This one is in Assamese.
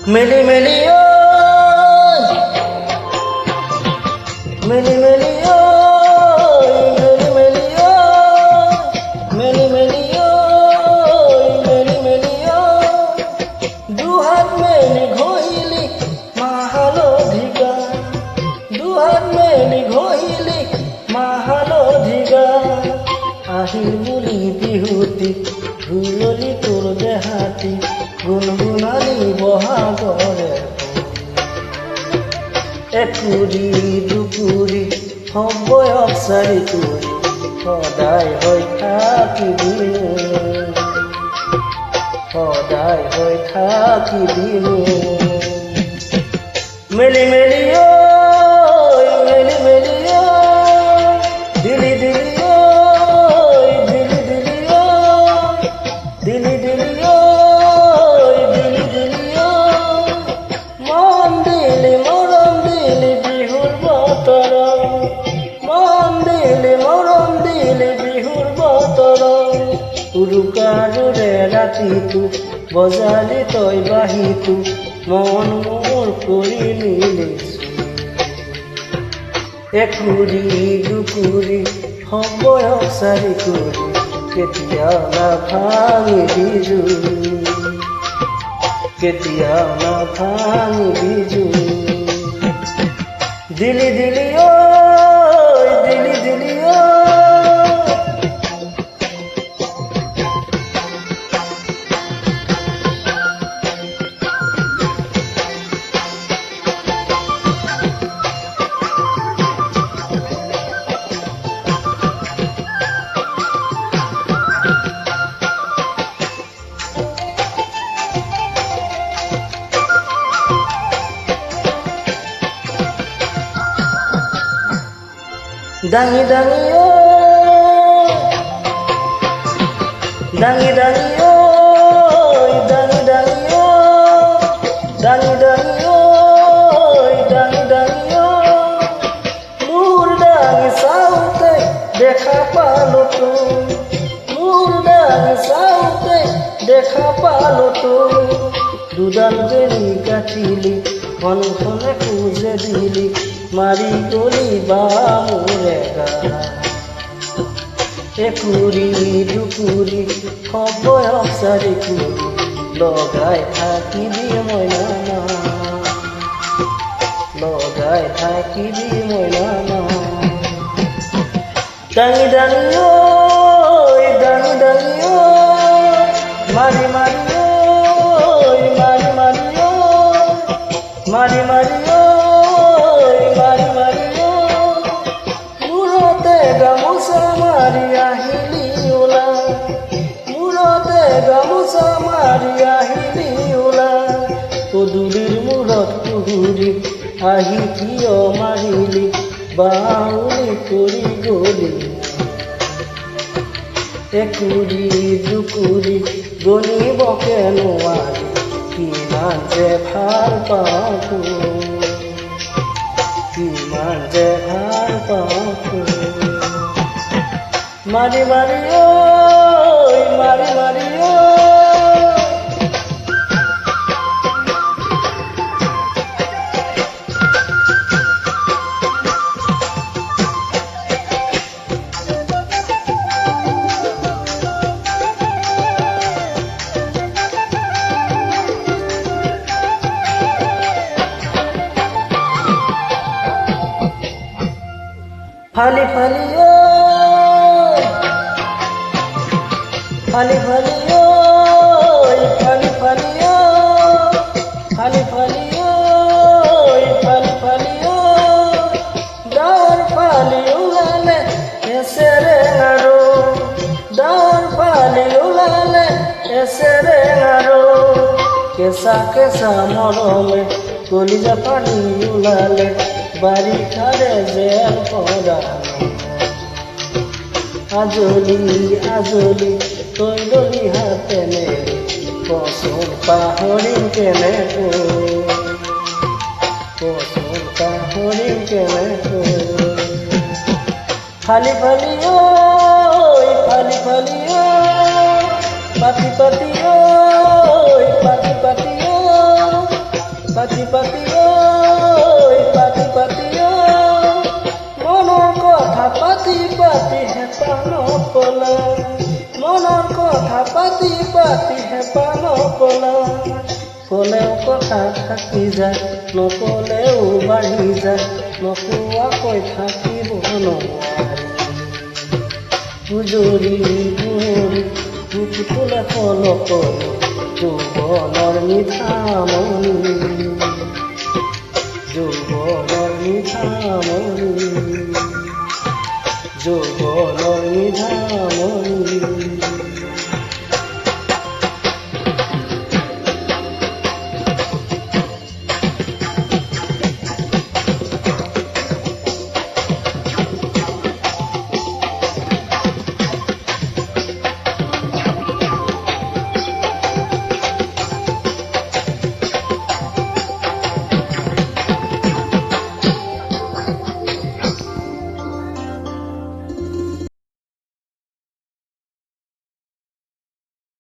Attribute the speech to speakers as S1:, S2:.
S1: মেলি মেলি ও মেলি মেলি ও মেলি মেলি ও মেলি মেলি ও মেলি মেলি ও দুহাত মেলি ঘহিলি মাহালধিকা দুহাত মেলি ঘহিলি মাহালধিকা আহিল বুলি বিহুতি ধুললি তোৰ দেহাতি গুণগুণালি বহাগৰে একুৰি দুকুৰি সময় চাৰি তুৰি সদায় হৈ থাকিবি সদায় হৈ থাকিবি মেলি মেলি ঐ মেলি মেলি ঐ দিলি দিলি ঐ দিলি দিলি ঐ দিলি দিলি ঐ দিলি দিলি ঐ মন দিলি মৰম দিলি বিহুৰ বতৰ মন দিলি মৰম দিলি বিহুৰ বতৰ উৰুকাৰুৰে ৰাতিটো বজালি তই বাঁহীটো মন মোৰ কৰি নিলিছো একুৰি দুকুৰি সময় চাৰি কুৰি কেতিয়া নাভাঙিবি জুই কেতিয়া নাভাঙিবি জুই দিলি দিলি ঐ দিলি দিলি ঐ দাঙি দাঙি ও দাঙি দাঙি ও দাঙি দাঙি ও দাঙি দাঙি ও দাঙি দাঙি ও মোর দাঙি চাওঁতে দেখা পালো তো মোর দাঙি চাওঁতে দেখা পালো তো দুডাল বেলি কাটিলি ঘনে খুঁজে দিলি মারি গলি বামুরে গা একুৰি দুকুৰি সময় চাৰি কুৰি লগাই থাকিবি মইনা লগাই থাকিবি মইনা দাঙি দাঙি ঐ দাঙি দাঙি ঐ মাৰি মাৰি ঐ মাৰি মাৰি ঐ মাৰি মাৰি ঐ মাৰি মাৰি ঐ মূৰতে গামোচা মাৰি আহিলি ওলা মূৰতে গামোচা মাৰি আহিলি ওলা পদূলিৰ মূৰত পুহুৰি আহি কিয় মাৰিলি বাউলি কৰি গলি একুৰি দুকুৰি গণিবকে নোৱাৰি কিমান যে ভাল পাওঁ কিমান যে ভাল পাওঁ মাৰি মাৰি ঐ মাৰি মাৰি ঐ ফালি ফালি ঐ ফালি ফালি ঐ ফালি ফালি ঐ ফালি ফালি ঐ ফালি ফালি ঐ ডাৱৰ ফালি ওলালে এছেৰে আৰু ডাৱৰ ফালি ওলালে এছেৰে আৰু কেঁচা কেঁচা মৰমে কলিজা পানী ওলালে বাৰিষাৰে জেল পৰা আজলি আজলি তই ললি হাতেনে কচোন পাহৰিম কেনেকৈ কচোন পাহৰিম কেনেকৈ ফালি ফালি ঐ ফালি ফালি ঐ পাতি পাতি ঐ পাতি পাতি ঐ পাতি পাতি ঐ পাতি পাতি ঐ মনৰ কথা পাতি পাতি হেঁপাহ নপলাই মনৰ কথা পাতি পাতি হেঁপাহ নপলাই ক'লেও কথা থাকি যায় নক'লেও বাঢ়ি যায় নোকোৱাকৈ থাকিব নোৱাৰি গুজৰি গুৰি পুতুলে কলকলি যৌৱনৰ মিঠামণি যৌৱনৰ মিঠামণি যৌৱনৰ মিঠামণি